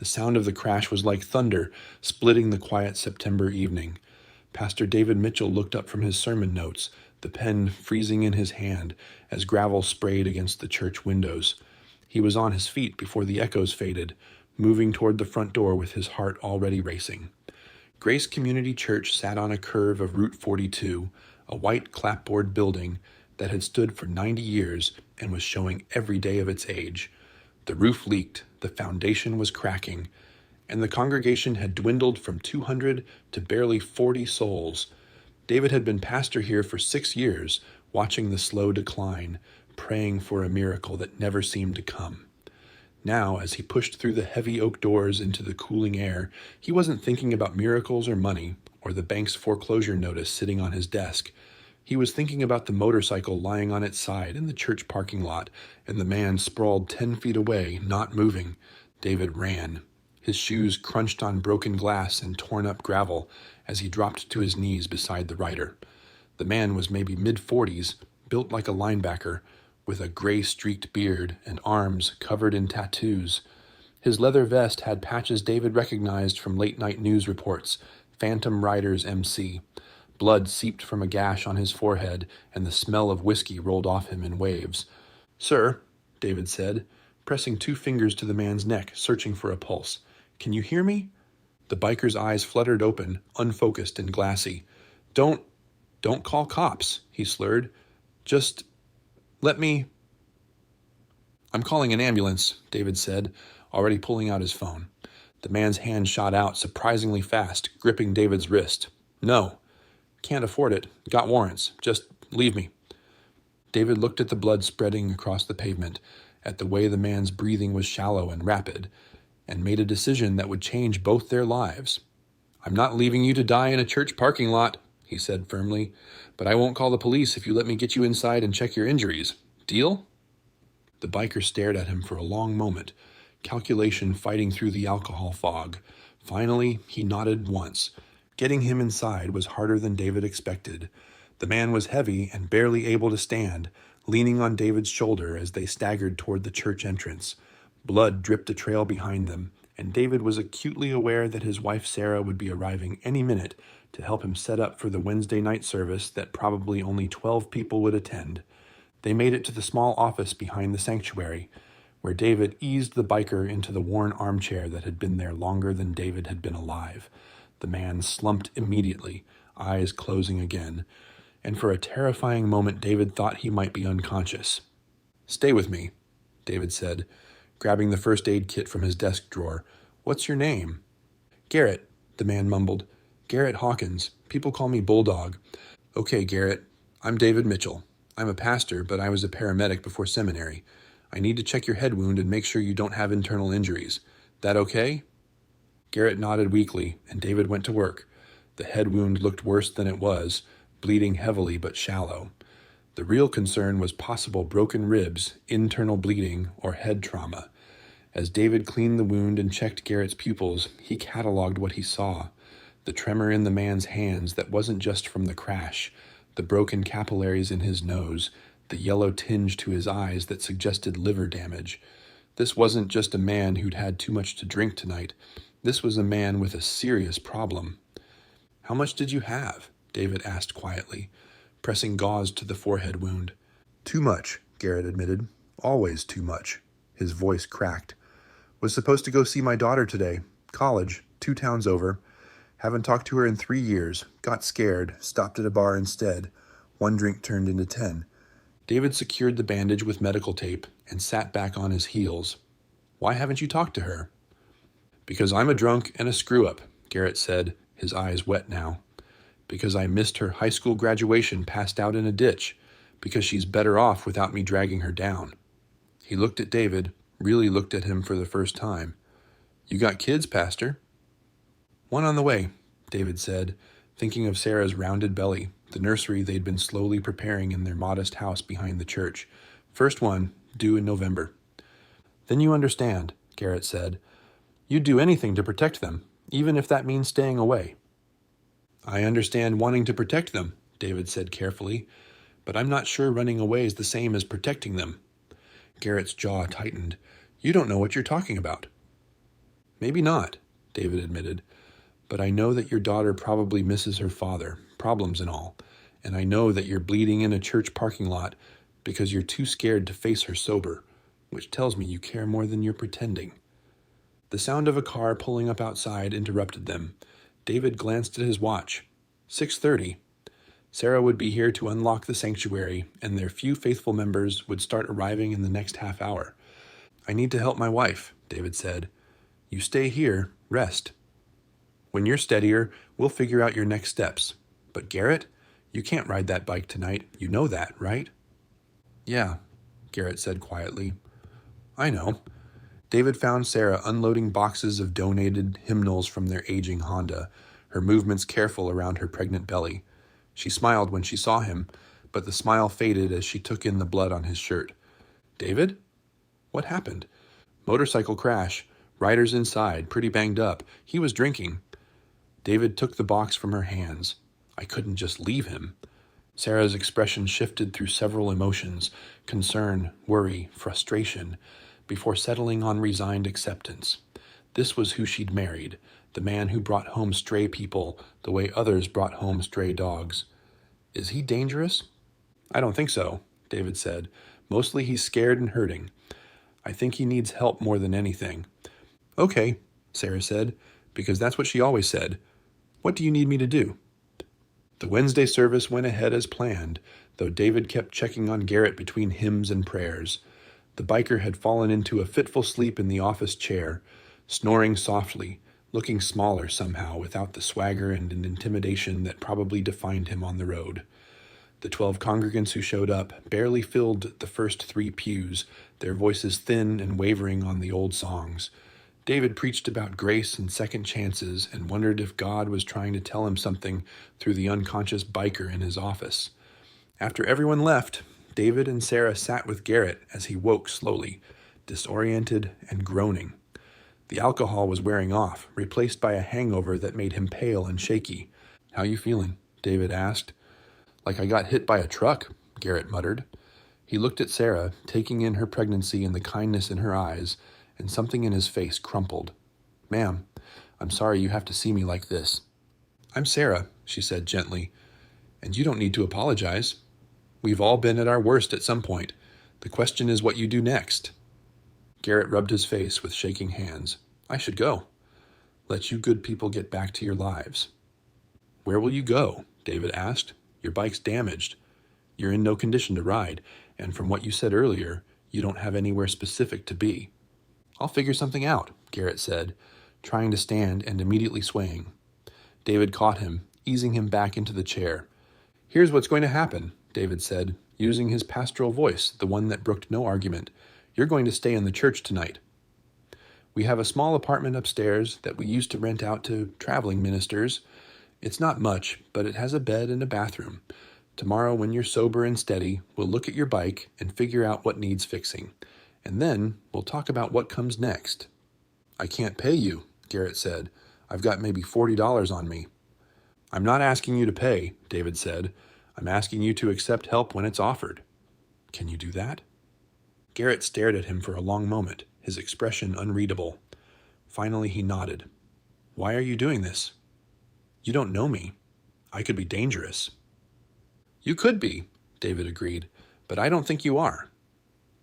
The sound of the crash was like thunder, splitting the quiet September evening. Pastor David Mitchell looked up from his sermon notes, the pen freezing in his hand as gravel sprayed against the church windows. He was on his feet before the echoes faded, moving toward the front door with his heart already racing. Grace Community Church sat on a curve of Route 42, a white clapboard building that had stood for 90 years and was showing every day of its age. The roof leaked, the foundation was cracking, and the congregation had dwindled from 200 to barely 40 souls. David had been pastor here for 6 years, watching the slow decline, praying for a miracle that never seemed to come. Now, as he pushed through the heavy oak doors into the cooling air, he wasn't thinking about miracles or money, or the bank's foreclosure notice sitting on his desk. He was thinking about the motorcycle lying on its side in the church parking lot, and the man sprawled 10 feet away, not moving. David ran. His shoes crunched on broken glass and torn up gravel as he dropped to his knees beside the rider. The man was maybe mid-40s, built like a linebacker, with a gray-streaked beard and arms covered in tattoos. His leather vest had patches David recognized from late-night news reports, Phantom Riders MC. Blood seeped from a gash on his forehead, and the smell of whiskey rolled off him in waves. "Sir," David said, pressing 2 fingers to the man's neck, searching for a pulse. "Can you hear me?" The biker's eyes fluttered open, unfocused and glassy. Don't call cops," he slurred. "Just let me—" "I'm calling an ambulance," David said, already pulling out his phone. The man's hand shot out surprisingly fast, gripping David's wrist. "No. Can't afford it. Got warrants. Just leave me." David looked at the blood spreading across the pavement, at the way the man's breathing was shallow and rapid, and made a decision that would change both their lives. "I'm not leaving you to die in a church parking lot," he said firmly, "but I won't call the police if you let me get you inside and check your injuries. Deal?" The biker stared at him for a long moment, calculation fighting through the alcohol fog. Finally, he nodded once. Getting him inside was harder than David expected. The man was heavy and barely able to stand, leaning on David's shoulder as they staggered toward the church entrance. Blood dripped a trail behind them, and David was acutely aware that his wife Sarah would be arriving any minute to help him set up for the Wednesday night service that probably only 12 people would attend. They made it to the small office behind the sanctuary, where David eased the biker into the worn armchair that had been there longer than David had been alive. The man slumped immediately, eyes closing again, and for a terrifying moment David thought he might be unconscious. "Stay with me," David said, grabbing the first aid kit from his desk drawer. "What's your name?" "Garrett," the man mumbled. "Garrett Hawkins. People call me Bulldog." "Okay, Garrett. I'm David Mitchell. I'm a pastor, but I was a paramedic before seminary. I need to check your head wound and make sure you don't have internal injuries. That okay?" Garrett nodded weakly, and David went to work. The head wound looked worse than it was, bleeding heavily but shallow. The real concern was possible broken ribs, internal bleeding, or head trauma. As David cleaned the wound and checked Garrett's pupils, he cataloged what he saw. The tremor in the man's hands that wasn't just from the crash, the broken capillaries in his nose, the yellow tinge to his eyes that suggested liver damage. This wasn't just a man who'd had too much to drink tonight. This was a man with a serious problem. "How much did you have?" David asked quietly, pressing gauze to the forehead wound. "Too much," Garrett admitted. "Always too much." His voice cracked. "Was supposed to go see my daughter today. College, 2 towns over. Haven't talked to her in 3 years. Got scared, stopped at a bar instead. 1 drink turned into 10. David secured the bandage with medical tape and sat back on his heels. "Why haven't you talked to her?" "Because I'm a drunk and a screw-up," Garrett said, his eyes wet now. "Because I missed her high school graduation passed out in a ditch. Because she's better off without me dragging her down." He looked at David, really looked at him for the first time. "You got kids, Pastor?" "One on the way," David said, thinking of Sarah's rounded belly, the nursery they'd been slowly preparing in their modest house behind the church. "First one, due in November." "Then you understand," Garrett said. "You'd do anything to protect them, even if that means staying away." "I understand wanting to protect them," David said carefully, "but I'm not sure running away is the same as protecting them." Garrett's jaw tightened. "You don't know what you're talking about." Maybe not, David admitted, but I know that your daughter probably misses her father, problems and all, and I know that you're bleeding in a church parking lot because you're too scared to face her sober, which tells me you care more than you're pretending. The sound of a car pulling up outside interrupted them. David glanced at his watch. 6:30. Sarah would be here to unlock the sanctuary, and their few faithful members would start arriving in the next half hour. I need to help my wife, David said. You stay here, rest. When you're steadier, we'll figure out your next steps. But Garrett, you can't ride that bike tonight. You know that, right? Yeah, Garrett said quietly. I know. David found Sarah unloading boxes of donated hymnals from their aging Honda, her movements careful around her pregnant belly. She smiled when she saw him, but the smile faded as she took in the blood on his shirt. David? What happened? Motorcycle crash. Riders inside, pretty banged up. He was drinking. David took the box from her hands. I couldn't just leave him. Sarah's expression shifted through several emotions, concern, worry, frustration, before settling on resigned acceptance. This was who she'd married, the man who brought home stray people the way others brought home stray dogs. Is he dangerous? I don't think so, David said. Mostly he's scared and hurting. I think he needs help more than anything. Okay, Sarah said, because that's what she always said. What do you need me to do? The Wednesday service went ahead as planned, though David kept checking on Garrett between hymns and prayers. The biker had fallen into a fitful sleep in the office chair, snoring softly, looking smaller somehow without the swagger and an intimidation that probably defined him on the road. The 12 congregants who showed up barely filled the first 3 pews, their voices thin and wavering on the old songs. David preached about grace and second chances and wondered if God was trying to tell him something through the unconscious biker in his office. After everyone left, David and Sarah sat with Garrett as he woke slowly, disoriented and groaning. The alcohol was wearing off, replaced by a hangover that made him pale and shaky. How you feeling? David asked. Like I got hit by a truck, Garrett muttered. He looked at Sarah, taking in her pregnancy and the kindness in her eyes, and something in his face crumpled. Ma'am, I'm sorry you have to see me like this. I'm Sarah, she said gently, and you don't need to apologize. We've all been at our worst at some point. The question is what you do next. Garrett rubbed his face with shaking hands. I should go. Let you good people get back to your lives. Where will you go? David asked. Your bike's damaged. You're in no condition to ride, and from what you said earlier, you don't have anywhere specific to be. I'll figure something out, Garrett said, trying to stand and immediately swaying. David caught him, easing him back into the chair. Here's what's going to happen, David said, using his pastoral voice, the one that brooked no argument. You're going to stay in the church tonight. We have a small apartment upstairs that we used to rent out to traveling ministers. It's not much, but it has a bed and a bathroom. Tomorrow, when you're sober and steady, we'll look at your bike and figure out what needs fixing. And then we'll talk about what comes next. I can't pay you, Garrett said. I've got maybe $40 on me. I'm not asking you to pay, David said. I'm asking you to accept help when it's offered. Can you do that? Garrett stared at him for a long moment, his expression unreadable. Finally, he nodded. Why are you doing this? You don't know me. I could be dangerous. You could be, David agreed, but I don't think you are.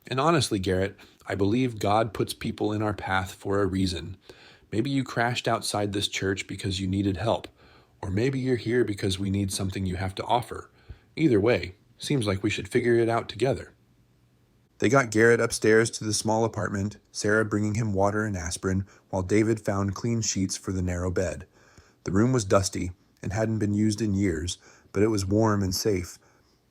And honestly, Garrett, I believe God puts people in our path for a reason. Maybe you crashed outside this church because you needed help, or maybe you're here because we need something you have to offer. Either way, seems like we should figure it out together. They got Garrett upstairs to the small apartment, Sarah bringing him water and aspirin, while David found clean sheets for the narrow bed. The room was dusty and hadn't been used in years, but it was warm and safe,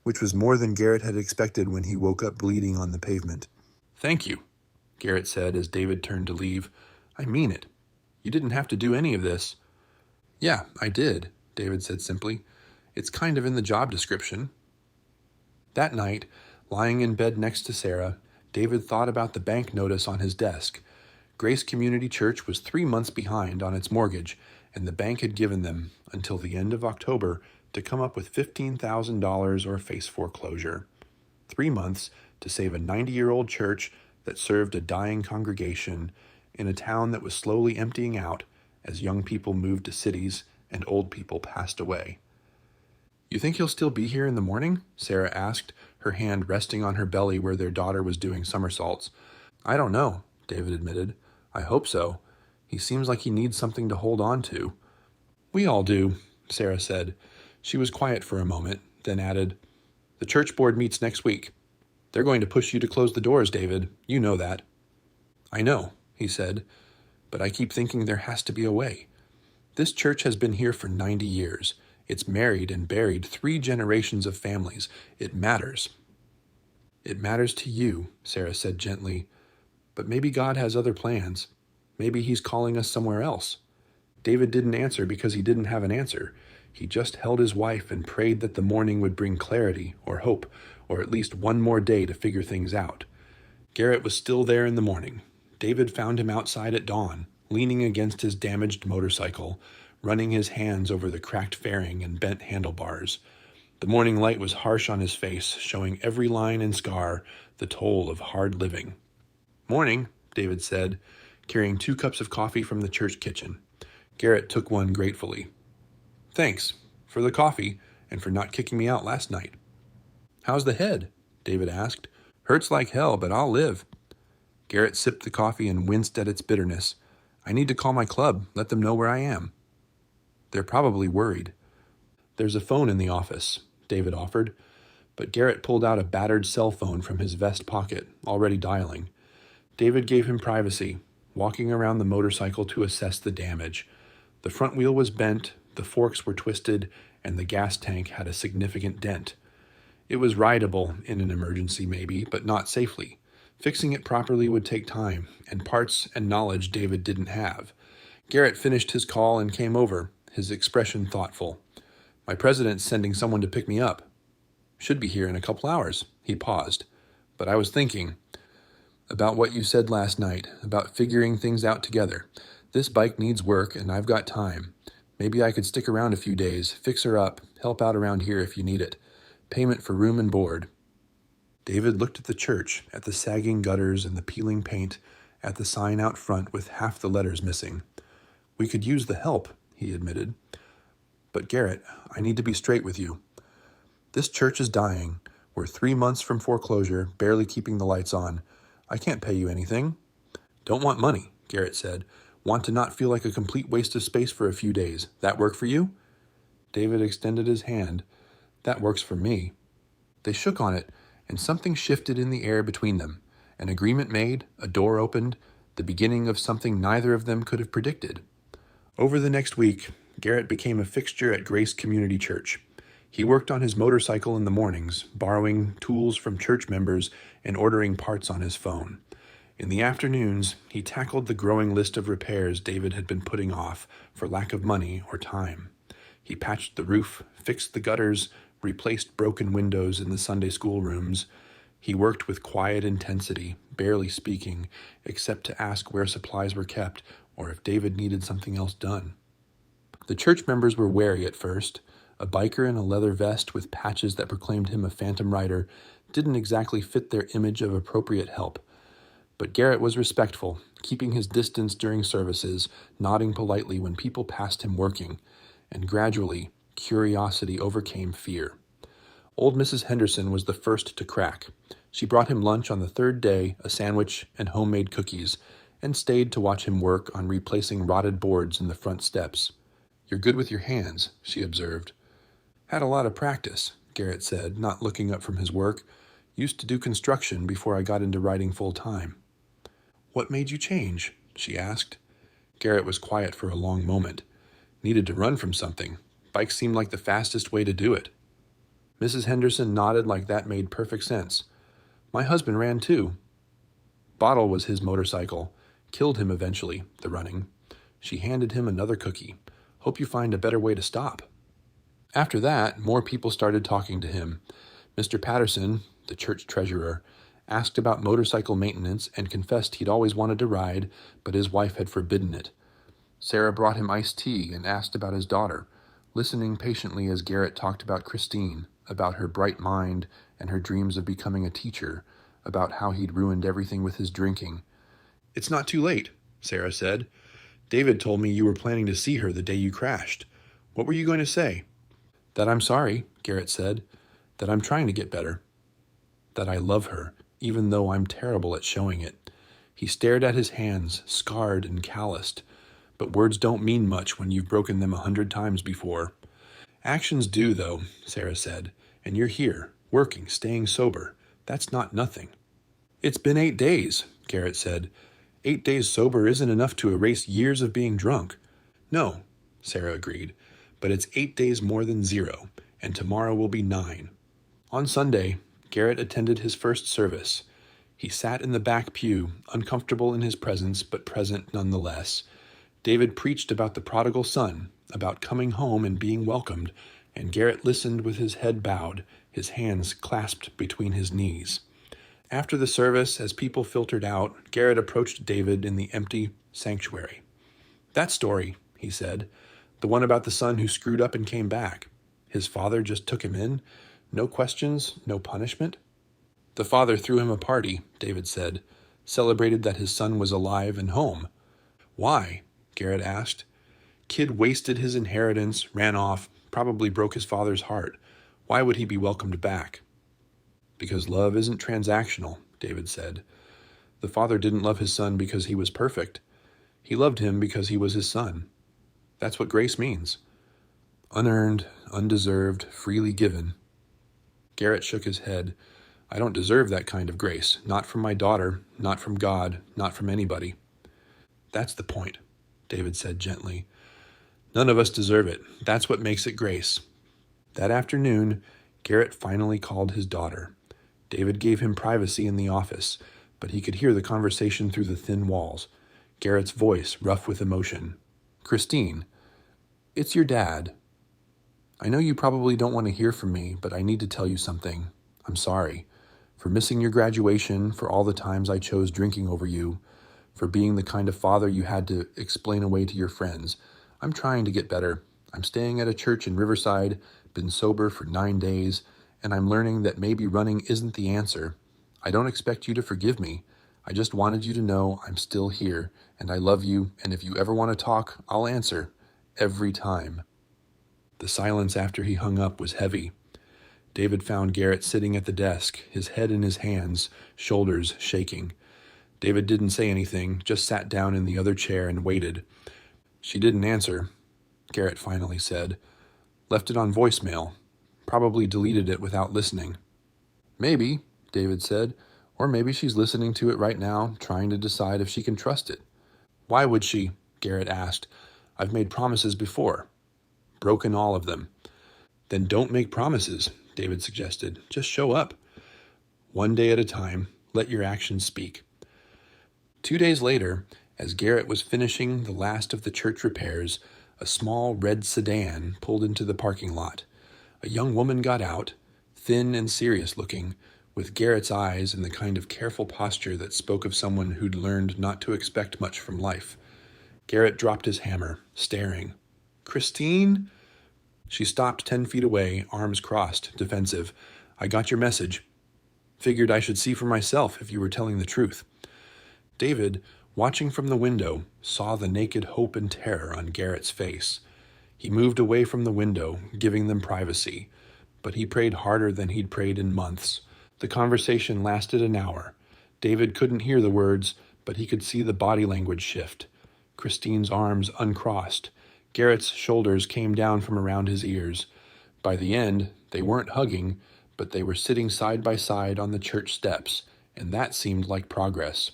which was more than Garrett had expected when he woke up bleeding on the pavement. Thank you, Garrett said as David turned to leave. I mean it. You didn't have to do any of this. Yeah, I did, David said simply. It's kind of in the job description. That night, lying in bed next to Sarah, David thought about the bank notice on his desk. Grace Community Church was 3 months behind on its mortgage, and the bank had given them until the end of October to come up with $15,000 or face foreclosure. 3 months to save a 90-year-old church that served a dying congregation in a town that was slowly emptying out as young people moved to cities and old people passed away. "You think he'll still be here in the morning?" Sarah asked, her hand resting on her belly where their daughter was doing somersaults. "I don't know," David admitted. "I hope so. He seems like he needs something to hold on to." "We all do," Sarah said. She was quiet for a moment, then added, "The church board meets next week. They're going to push you to close the doors, David. You know that." "I know," he said, "but I keep thinking there has to be a way. This church has been here for 90 years. It's married and buried 3 generations of families. It matters." "It matters to you," Sarah said gently, "but maybe God has other plans. Maybe he's calling us somewhere else." David didn't answer because he didn't have an answer. He just held his wife and prayed that the morning would bring clarity or hope, or at least one more day to figure things out. Garrett was still there in the morning. David found him outside at dawn, leaning against his damaged motorcycle, running his hands over the cracked fairing and bent handlebars. The morning light was harsh on his face, showing every line and scar, the toll of hard living. "Morning," David said, carrying 2 cups of coffee from the church kitchen. Garrett took one gratefully. "Thanks, for the coffee, and for not kicking me out last night." "How's the head?" David asked. "Hurts like hell, but I'll live." Garrett sipped the coffee and winced at its bitterness. "I need to call my club, let them know where I am." "They're probably worried." "There's a phone in the office," David offered, but Garrett pulled out a battered cell phone from his vest pocket, already dialing. David gave him privacy, walking around the motorcycle to assess the damage. The front wheel was bent, the forks were twisted, and the gas tank had a significant dent. It was rideable in an emergency maybe, but not safely. Fixing it properly would take time, and parts and knowledge David didn't have. Garrett finished his call and came over, his expression thoughtful. "My president's sending someone to pick me up. Should be here in a couple hours." He paused. "But I was thinking about what you said last night, about figuring things out together. This bike needs work, and I've got time. Maybe I could stick around a few days, fix her up, help out around here if you need it. Payment for room and board." David looked at the church, at the sagging gutters and the peeling paint, at the sign out front with half the letters missing. "We could use the help," he admitted. "But Garrett, I need to be straight with you. This church is dying. We're 3 months from foreclosure, barely keeping the lights on. I can't pay you anything." "Don't want money," Garrett said. "Want to not feel like a complete waste of space for a few days. That work for you?" David extended his hand. "That works for me." They shook on it, and something shifted in the air between them. An agreement made, a door opened, the beginning of something neither of them could have predicted. Over the next week, Garrett became a fixture at Grace Community Church. He worked on his motorcycle in the mornings, borrowing tools from church members and ordering parts on his phone. In the afternoons, he tackled the growing list of repairs David had been putting off for lack of money or time. He patched the roof, fixed the gutters, replaced broken windows in the Sunday school rooms. He worked with quiet intensity, barely speaking, except to ask where supplies were kept or if David needed something else done. The church members were wary at first. A biker in a leather vest with patches that proclaimed him a phantom rider didn't exactly fit their image of appropriate help. But Garrett was respectful, keeping his distance during services, nodding politely when people passed him working, and gradually, curiosity overcame fear. Old Mrs. Henderson was the first to crack. She brought him lunch on the 3rd day, a sandwich and homemade cookies, and stayed to watch him work on replacing rotted boards in the front steps. "You're good with your hands," she observed. "Had a lot of practice," Garrett said, not looking up from his work. "Used to do construction before I got into writing full-time." "What made you change?" she asked. Garrett was quiet for a long moment. Needed to run from something. Bikes seemed like the fastest way to do it. Mrs. Henderson nodded like that made perfect sense. "My husband ran too. Bottle was his motorcycle. Killed him eventually, the running." She handed him another cookie. "Hope you find a better way to stop." After that, more people started talking to him. Mr. Patterson, the church treasurer, asked about motorcycle maintenance and confessed he'd always wanted to ride, but his wife had forbidden it. Sarah brought him iced tea and asked about his daughter, listening patiently as Garrett talked about Christine, about her bright mind and her dreams of becoming a teacher, about how he'd ruined everything with his drinking. "It's not too late," Sarah said. David told me you were planning to see her the day you crashed. What were you going to say? That I'm sorry, Garrett said. That I'm trying to get better. That I love her, even though I'm terrible at showing it. He stared at his hands, scarred and calloused. But words don't mean much when you've broken them 100 times before. Actions do, though, Sarah said. And you're here, working, staying sober. That's not nothing. It's been 8 days, Garrett said. 8 days sober isn't enough to erase years of being drunk. No, Sarah agreed, but it's 8 days more than 0, and tomorrow will be 9. On Sunday, Garrett attended his first service. He sat in the back pew, uncomfortable in his presence, but present nonetheless. David preached about the prodigal son, about coming home and being welcomed, and Garrett listened with his head bowed, his hands clasped between his knees. After the service, as people filtered out, Garrett approached David in the empty sanctuary. That story, he said, the one about the son who screwed up and came back. His father just took him in. No questions, no punishment. The father threw him a party, David said, celebrated that his son was alive and home. Why? Garrett asked. Kid wasted his inheritance, ran off, probably broke his father's heart. Why would he be welcomed back? Because love isn't transactional, David said. The father didn't love his son because he was perfect. He loved him because he was his son. That's what grace means. Unearned, undeserved, freely given. Garrett shook his head. I don't deserve that kind of grace. Not from my daughter, not from God, not from anybody. That's the point, David said gently. None of us deserve it. That's what makes it grace. That afternoon, Garrett finally called his daughter. David gave him privacy in the office, but he could hear the conversation through the thin walls. Garrett's voice rough with emotion. Christine, it's your dad. I know you probably don't want to hear from me, but I need to tell you something. I'm sorry. For missing your graduation, for all the times I chose drinking over you, for being the kind of father you had to explain away to your friends. I'm trying to get better. I'm staying at a church in Riverside, been sober for 9 days, and I'm learning that maybe running isn't the answer. I don't expect you to forgive me. I just wanted you to know I'm still here, and I love you, and if you ever want to talk, I'll answer. Every time. The silence after he hung up was heavy. David found Garrett sitting at the desk, his head in his hands, shoulders shaking. David didn't say anything, just sat down in the other chair and waited. She didn't answer, Garrett finally said. Left it on voicemail. Probably deleted it without listening. Maybe, David said, or maybe she's listening to it right now, trying to decide if she can trust it. Why would she? Garrett asked. I've made promises before. Broken all of them. Then don't make promises, David suggested. Just show up. One day at a time, let your actions speak. 2 days later, as Garrett was finishing the last of the church repairs, a small red sedan pulled into the parking lot. A young woman got out, thin and serious looking, with Garrett's eyes and the kind of careful posture that spoke of someone who'd learned not to expect much from life. Garrett dropped his hammer, staring. Christine? She stopped 10 feet away, arms crossed, defensive. I got your message. Figured I should see for myself if you were telling the truth. David, watching from the window, saw the naked hope and terror on Garrett's face. He moved away from the window, giving them privacy, but he prayed harder than he'd prayed in months. The conversation lasted an hour. David couldn't hear the words, but he could see the body language shift. Christine's arms uncrossed. Garrett's shoulders came down from around his ears. By the end, they weren't hugging, but they were sitting side by side on the church steps, and that seemed like progress.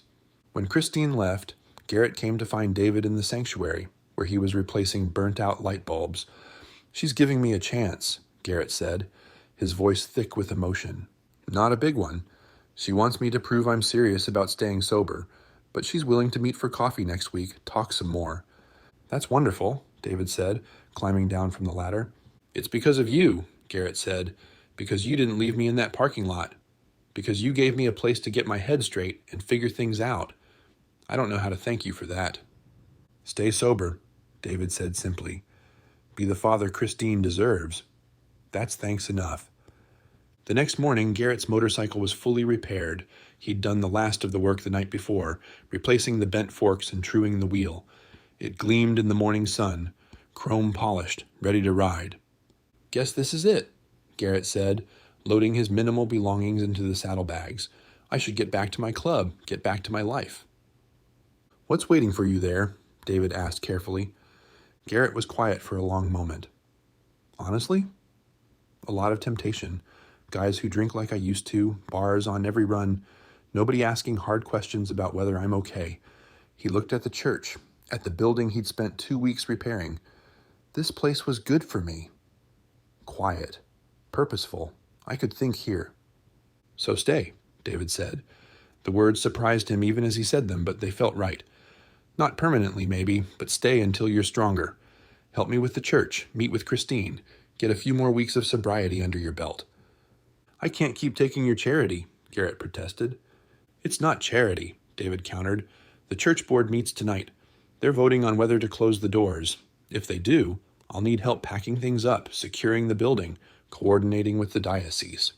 When Christine left, Garrett came to find David in the sanctuary, where he was replacing burnt-out light bulbs. She's giving me a chance, Garrett said, his voice thick with emotion. Not a big one. She wants me to prove I'm serious about staying sober, but she's willing to meet for coffee next week, talk some more. That's wonderful, David said, climbing down from the ladder. It's because of you, Garrett said, because you didn't leave me in that parking lot, because you gave me a place to get my head straight and figure things out. I don't know how to thank you for that. Stay sober, David said simply. Be the father Christine deserves. That's thanks enough. The next morning, Garrett's motorcycle was fully repaired. He'd done the last of the work the night before, replacing the bent forks and truing the wheel. It gleamed in the morning sun, chrome polished, ready to ride. "Guess this is it," Garrett said, loading his minimal belongings into the saddlebags. "I should get back to my club, get back to my life." "What's waiting for you there?" David asked carefully. Garrett was quiet for a long moment. "Honestly, a lot of temptation. Guys who drink like I used to, bars on every run, nobody asking hard questions about whether I'm okay." He looked at the church, at the building he'd spent 2 weeks repairing. This place was good for me. Quiet. Purposeful. I could think here. "So stay," David said. The words surprised him even as he said them, but they felt right. "Not permanently, maybe, but stay until you're stronger. Help me with the church, meet with Christine, get a few more weeks of sobriety under your belt." "I can't keep taking your charity," Garrett protested. "It's not charity," David countered. "The church board meets tonight. They're voting on whether to close the doors. If they do, I'll need help packing things up, securing the building, coordinating with the diocese.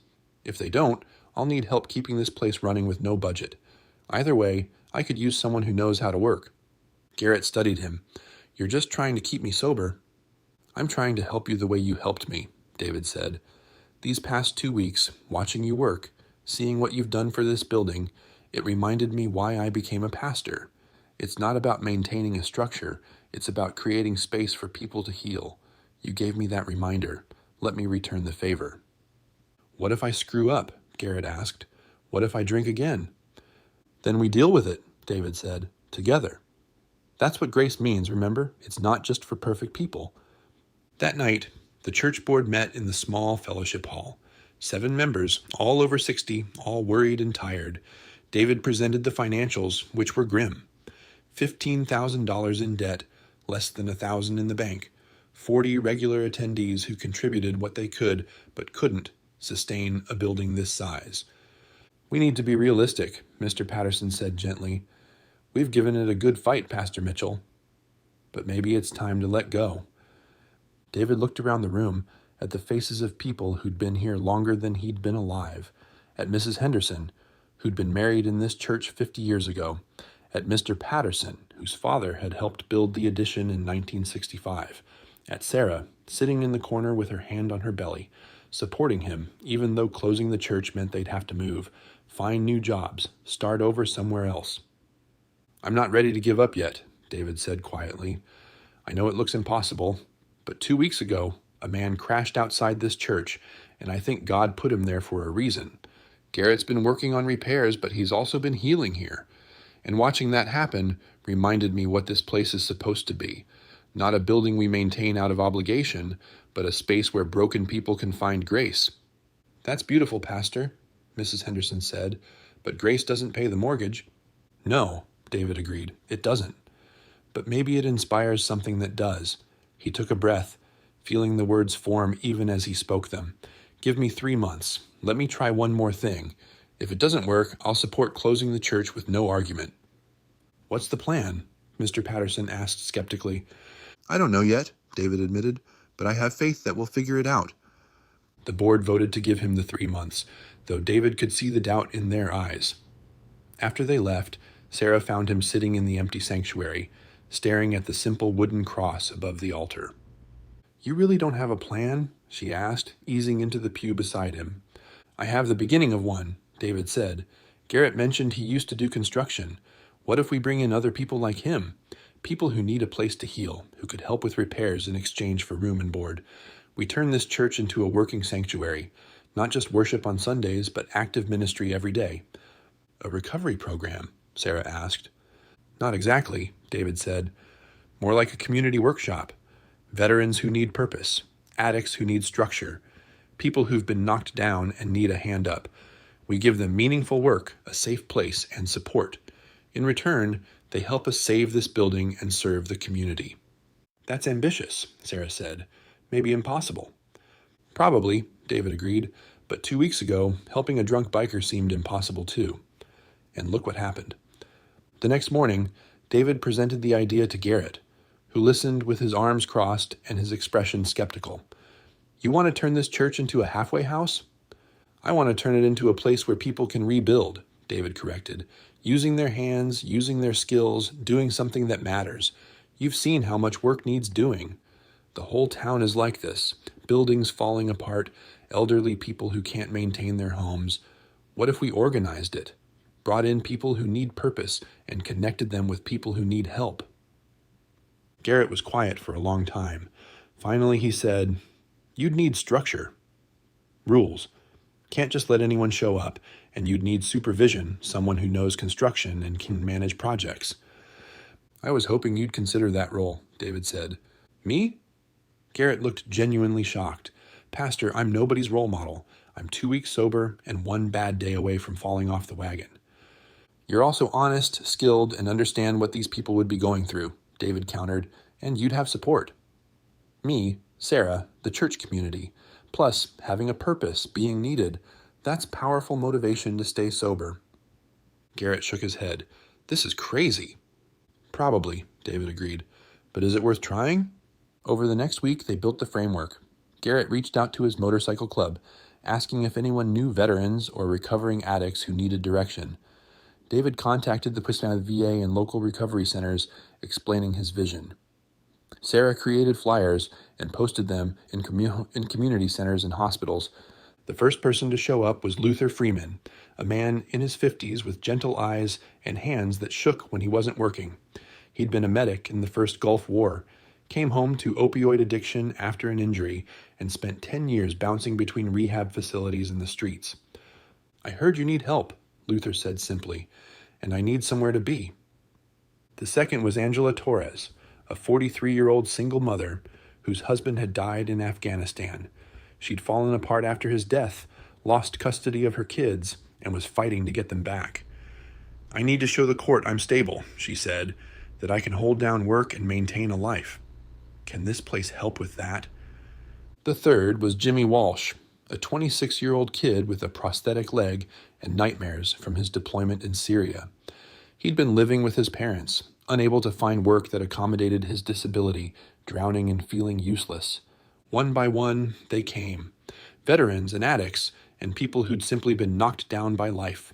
If they don't, I'll need help keeping this place running with no budget. Either way, I could use someone who knows how to work." Garrett studied him. "You're just trying to keep me sober." "I'm trying to help you the way you helped me," David said. "These past 2 weeks, watching you work, seeing what you've done for this building, it reminded me why I became a pastor. It's not about maintaining a structure, it's about creating space for people to heal. You gave me that reminder. Let me return the favor." "What if I screw up?" Garrett asked. "What if I drink again?" "Then we deal with it," David said, "together. That's what grace means, remember? It's not just for perfect people." That night, the church board met in the small fellowship hall. 7 members, all over 60, all worried and tired. David presented the financials, which were grim. $15,000 in debt, less than $1,000 in the bank. 40 regular attendees who contributed what they could, but couldn't, sustain a building this size. "We need to be realistic," Mr. Patterson said gently. "We've given it a good fight, Pastor Mitchell. But maybe it's time to let go." David looked around the room, at the faces of people who'd been here longer than he'd been alive, at Mrs. Henderson, who'd been married in this church 50 years ago, at Mr. Patterson, whose father had helped build the addition in 1965, at Sarah, sitting in the corner with her hand on her belly, supporting him, even though closing the church meant they'd have to move, find new jobs, start over somewhere else. "I'm not ready to give up yet," David said quietly. "I know it looks impossible, but 2 weeks ago, a man crashed outside this church, and I think God put him there for a reason. Garrett's been working on repairs, but he's also been healing here. And watching that happen reminded me what this place is supposed to be. Not a building we maintain out of obligation, but a space where broken people can find grace." "That's beautiful, Pastor," Mrs. Henderson said, "but grace doesn't pay the mortgage." "No," David agreed, "it doesn't. But maybe it inspires something that does." He took a breath, feeling the words form even as he spoke them. "Give me 3 months. Let me try one more thing. If it doesn't work, I'll support closing the church with no argument." "What's the plan?" Mr. Patterson asked skeptically. "I don't know yet," David admitted, "but I have faith that we'll figure it out." The board voted to give him the 3 months, though David could see the doubt in their eyes. After they left, Sarah found him sitting in the empty sanctuary, staring at the simple wooden cross above the altar. "You really don't have a plan?" she asked, easing into the pew beside him. "I have the beginning of one," David said. "Garrett mentioned he used to do construction. What if we bring in other people like him? People who need a place to heal, who could help with repairs in exchange for room and board. We turn this church into a working sanctuary, not just worship on Sundays, but active ministry every day." "A recovery program?" Sarah asked. "Not exactly," David said. "More like a community workshop. Veterans who need purpose, addicts who need structure, people who've been knocked down and need a hand up. We give them meaningful work, a safe place, and support. In return, they help us save this building and serve the community." "That's ambitious," Sarah said. "Maybe impossible." "Probably," David agreed, "but 2 weeks ago, helping a drunk biker seemed impossible too. And look what happened." The next morning, David presented the idea to Garrett, who listened with his arms crossed and his expression skeptical. "You want to turn this church into a halfway house?" I want to turn it into a place where people can rebuild, David corrected. Using their hands, using their skills, doing something that matters. You've seen how much work needs doing. The whole town is like this. Buildings falling apart, elderly people who can't maintain their homes. What if we organized it? Brought in people who need purpose and connected them with people who need help? Garrett was quiet for a long time. Finally he said, "You'd need structure. Rules. Can't just let anyone show up, and you'd need supervision, someone who knows construction and can manage projects." "I was hoping you'd consider that role," David said. "Me?" Garrett looked genuinely shocked. "Pastor, I'm nobody's role model. I'm 2 weeks sober and one bad day away from falling off the wagon." "You're also honest, skilled, and understand what these people would be going through," David countered, "and you'd have support. Me, Sarah, the church community, plus having a purpose, being needed. That's powerful motivation to stay sober." Garrett shook his head. "This is crazy." "Probably," David agreed. "But is it worth trying?" Over the next week, they built the framework. Garrett reached out to his motorcycle club, asking if anyone knew veterans or recovering addicts who needed direction. David contacted the Pushman VA and local recovery centers, explaining his vision. Sarah created flyers and posted them in community centers and hospitals. The first person to show up was Luther Freeman, a man in his 50s with gentle eyes and hands that shook when he wasn't working. He'd been a medic in the first Gulf War, came home to opioid addiction after an injury, and spent 10 years bouncing between rehab facilities and the streets. "I heard you need help," Luther said simply, "and I need somewhere to be." The second was Angela Torres, a 43-year-old single mother whose husband had died in Afghanistan. She'd fallen apart after his death, lost custody of her kids, and was fighting to get them back. "I need to show the court I'm stable," she said, "that I can hold down work and maintain a life. Can this place help with that?" The third was Jimmy Walsh, a 26-year-old kid with a prosthetic leg and nightmares from his deployment in Syria. He'd been living with his parents, unable to find work that accommodated his disability, drowning and feeling useless. One by one, they came. Veterans and addicts, and people who'd simply been knocked down by life.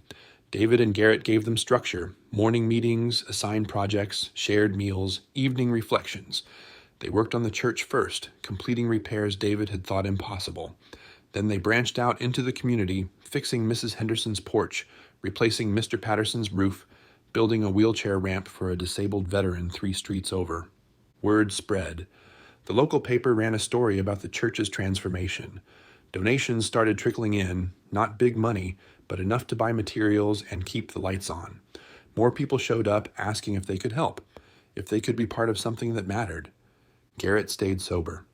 David and Garrett gave them structure, morning meetings, assigned projects, shared meals, evening reflections. They worked on the church first, completing repairs David had thought impossible. Then they branched out into the community, fixing Mrs. Henderson's porch, replacing Mr. Patterson's roof, building a wheelchair ramp for a disabled veteran 3 streets over. Word spread. The local paper ran a story about the church's transformation. Donations started trickling in, not big money, but enough to buy materials and keep the lights on. More people showed up asking if they could help, if they could be part of something that mattered. Garrett stayed sober.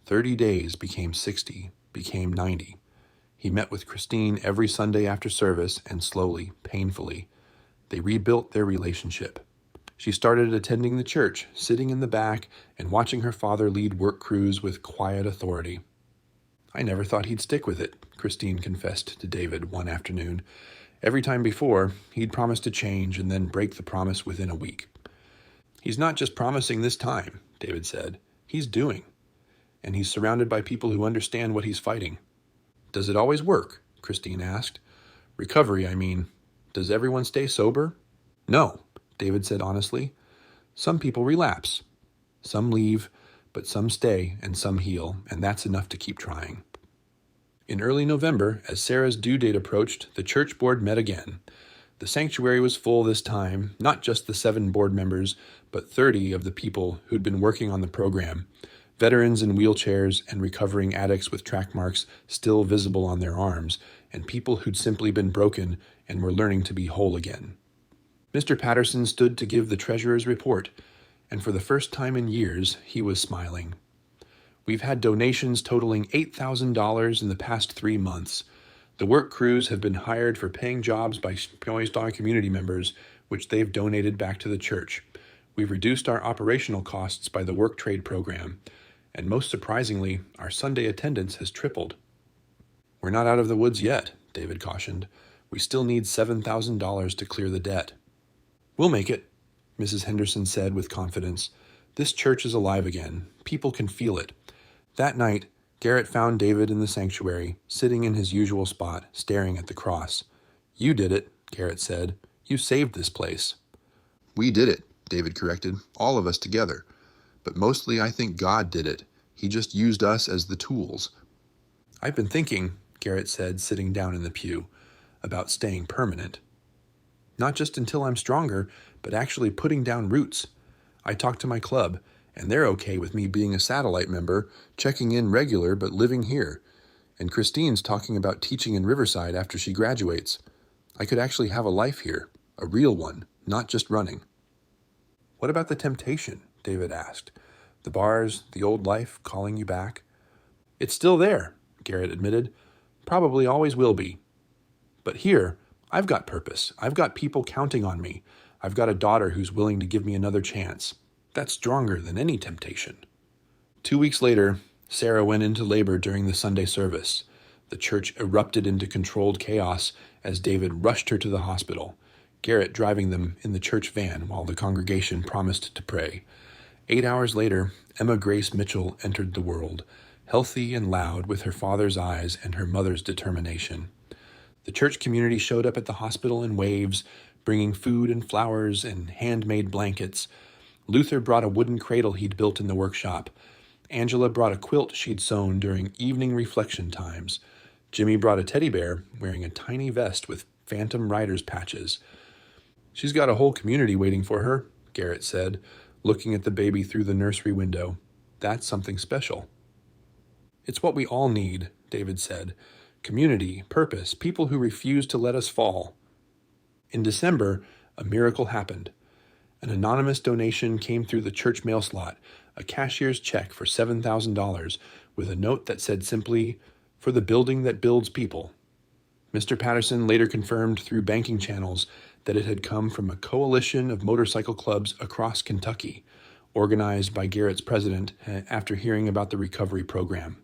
30 days became 60, became 90. He met with Christine every Sunday after service, and slowly, painfully, they rebuilt their relationship. She started attending the church, sitting in the back, and watching her father lead work crews with quiet authority. "I never thought he'd stick with it," Christine confessed to David one afternoon. Every time before, he'd promised to change and then break the promise within a week. "He's not just promising this time," David said. "He's doing. And he's surrounded by people who understand what he's fighting." "Does it always work?" Christine asked. "Recovery, I mean. Does everyone stay sober?" "No," David said honestly. "Some people relapse. Some leave, but some stay and some heal, and that's enough to keep trying." In early November, as Sarah's due date approached, the church board met again. The sanctuary was full this time, not just the 7 board members, but 30 of the people who'd been working on the program, veterans in wheelchairs and recovering addicts with track marks still visible on their arms, and people who'd simply been broken and were learning to be whole again. Mr. Patterson stood to give the treasurer's report, and for the first time in years, he was smiling. "We've had donations totaling $8,000 in the past 3 months. The work crews have been hired for paying jobs by Star community members, which they've donated back to the church. We've reduced our operational costs by the work trade program, and most surprisingly, our Sunday attendance has tripled." "We're not out of the woods yet," David cautioned. "We still need $7,000 to clear the debt." "We'll make it," Mrs. Henderson said with confidence. "This church is alive again. People can feel it." That night, Garrett found David in the sanctuary, sitting in his usual spot, staring at the cross. "You did it," Garrett said. "You saved this place." "We did it," David corrected. "All of us together. But mostly I think God did it. He just used us as the tools." "I've been thinking," Garrett said, sitting down in the pew, "about staying permanent. Not just until I'm stronger, but actually putting down roots. I talked to my club, and they're okay with me being a satellite member, checking in regular but living here. And Christine's talking about teaching in Riverside after she graduates. I could actually have a life here, a real one, not just running." "What about the temptation?" David asked. "The bars, the old life calling you back?" "It's still there," Garrett admitted. "Probably always will be. But here, I've got purpose. I've got people counting on me. I've got a daughter who's willing to give me another chance. That's stronger than any temptation." 2 weeks later, Sarah went into labor during the Sunday service. The church erupted into controlled chaos as David rushed her to the hospital, Garrett driving them in the church van while the congregation promised to pray. 8 hours later, Emma Grace Mitchell entered the world, healthy and loud with her father's eyes and her mother's determination. The church community showed up at the hospital in waves, bringing food and flowers and handmade blankets. Luther brought a wooden cradle he'd built in the workshop. Angela brought a quilt she'd sewn during evening reflection times. Jimmy brought a teddy bear wearing a tiny vest with Phantom Riders patches. "She's got a whole community waiting for her," Garrett said, looking at the baby through the nursery window. "That's something special." "It's what we all need," David said. "Community, purpose, people who refuse to let us fall." In December, a miracle happened. An anonymous donation came through the church mail slot, a cashier's check for $7,000, with a note that said simply, "For the building that builds people." Mr. Patterson later confirmed through banking channels that it had come from a coalition of motorcycle clubs across Kentucky, organized by Garrett's president after hearing about the recovery program.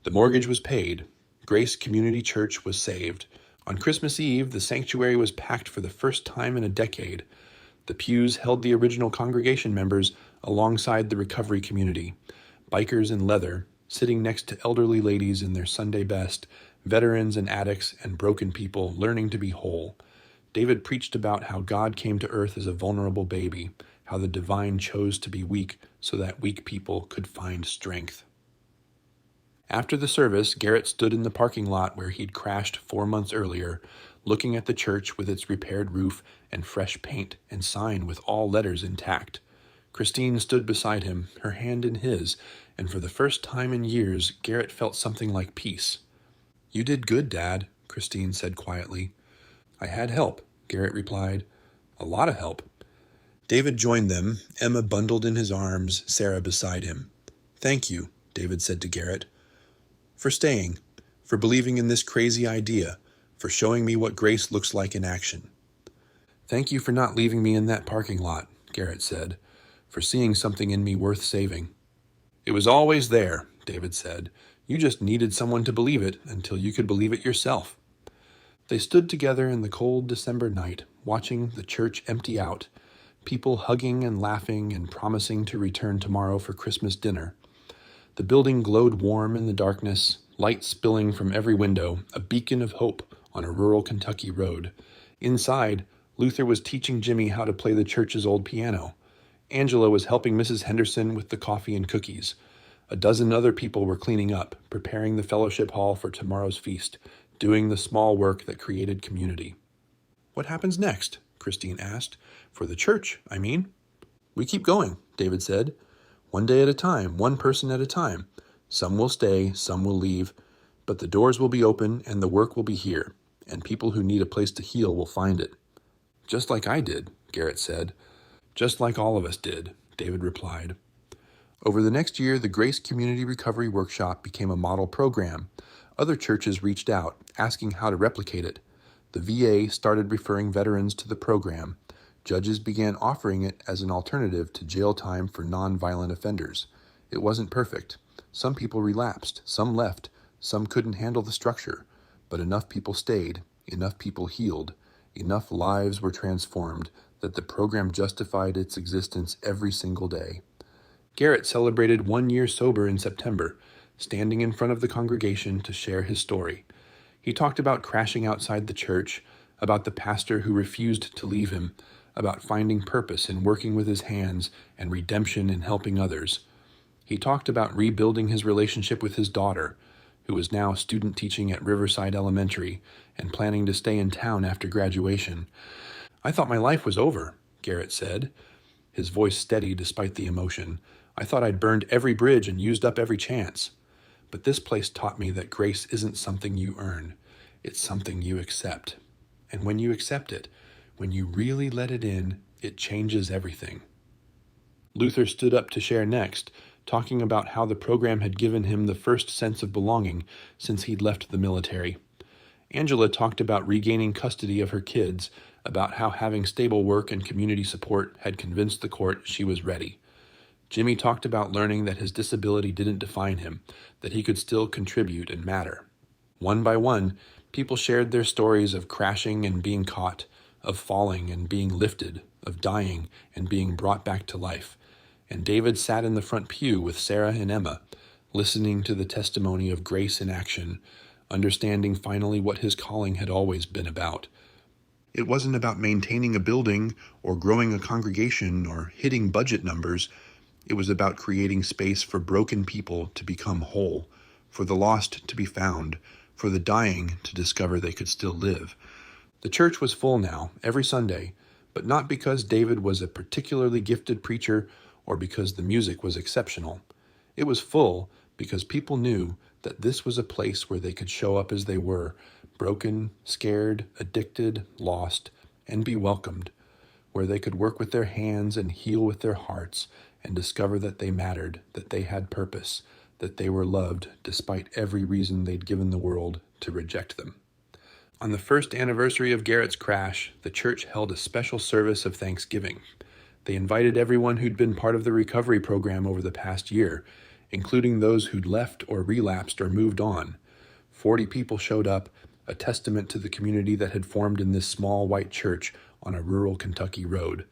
The mortgage was paid. Grace Community Church was saved. On Christmas Eve, the sanctuary was packed for the first time in a decade. The pews held the original congregation members alongside the recovery community, bikers in leather, sitting next to elderly ladies in their Sunday best, veterans and addicts and broken people learning to be whole. David preached about how God came to earth as a vulnerable baby, how the divine chose to be weak so that weak people could find strength. After the service, Garrett stood in the parking lot where he'd crashed 4 months earlier, looking at the church with its repaired roof and fresh paint and sign with all letters intact. Christine stood beside him, her hand in his, and for the first time in years, Garrett felt something like peace. "You did good, Dad," Christine said quietly. "I had help," Garrett replied. "A lot of help." David joined them, Emma bundled in his arms, Sarah beside him. "Thank you," David said to Garrett, "for staying, for believing in this crazy idea, for showing me what grace looks like in action." "Thank you for not leaving me in that parking lot," Garrett said, "for seeing something in me worth saving." "It was always there," David said. "You just needed someone to believe it until you could believe it yourself." They stood together in the cold December night, watching the church empty out, people hugging and laughing and promising to return tomorrow for Christmas dinner. The building glowed warm in the darkness, light spilling from every window, a beacon of hope on a rural Kentucky road. Inside, Luther was teaching Jimmy how to play the church's old piano. Angela was helping Mrs. Henderson with the coffee and cookies. A dozen other people were cleaning up, preparing the fellowship hall for tomorrow's feast, doing the small work that created community. "What happens next?" Christine asked. "For the church, I mean." "We keep going," David said. "One day at a time, one person at a time. Some will stay, some will leave, but the doors will be open and the work will be here, and people who need a place to heal will find it." "Just like I did," Garrett said. "Just like all of us did," David replied. Over the next year, the Grace Community Recovery Workshop became a model program. Other churches reached out, asking how to replicate it. The VA started referring veterans to the program. Judges began offering it as an alternative to jail time for nonviolent offenders. It wasn't perfect. Some people relapsed, some left, some couldn't handle the structure. But enough people stayed, enough people healed, enough lives were transformed that the program justified its existence every single day. Garrett celebrated 1 year sober in September. standing in front of the congregation to share his story. He talked about crashing outside the church, about the pastor who refused to leave him, about finding purpose in working with his hands and redemption in helping others. He talked about rebuilding his relationship with his daughter, who was now student teaching at Riverside Elementary and planning to stay in town after graduation. "I thought my life was over," Garrett said, his voice steady despite the emotion. "I thought I'd burned every bridge and used up every chance. But this place taught me that grace isn't something you earn. It's something you accept. And when you accept it, when you really let it in, it changes everything." Luther stood up to share next, talking about how the program had given him the first sense of belonging since he'd left the military. Angela talked about regaining custody of her kids, about how having stable work and community support had convinced the court she was ready. Jimmy talked about learning that his disability didn't define him, that he could still contribute and matter. One by one, people shared their stories of crashing and being caught, of falling and being lifted, of dying and being brought back to life. And David sat in the front pew with Sarah and Emma, listening to the testimony of grace in action, understanding finally what his calling had always been about. It wasn't about maintaining a building or growing a congregation or hitting budget numbers. It was about creating space for broken people to become whole, for the lost to be found, for the dying to discover they could still live. The church was full now, every Sunday, but not because David was a particularly gifted preacher or because the music was exceptional. It was full because people knew that this was a place where they could show up as they were, broken, scared, addicted, lost, and be welcomed, where they could work with their hands and heal with their hearts and discover that they mattered, that they had purpose, that they were loved despite every reason they'd given the world to reject them. On the first anniversary of Garrett's crash, the church held a special service of Thanksgiving. They invited everyone who'd been part of the recovery program over the past year, including those who'd left or relapsed or moved on. 40 people showed up, a testament to the community that had formed in this small white church on a rural Kentucky road.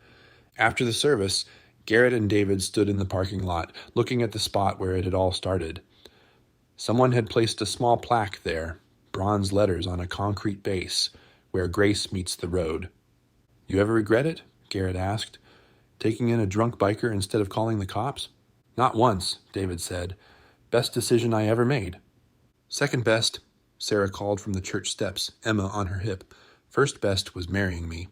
After the service, Garrett and David stood in the parking lot, looking at the spot where it had all started. Someone had placed a small plaque there, bronze letters on a concrete base, where grace meets the road. "You ever regret it?" Garrett asked. "Taking in a drunk biker instead of calling the cops?" "Not once," David said. "Best decision I ever made." "Second best," Sarah called from the church steps, Emma on her hip. "First best was marrying me."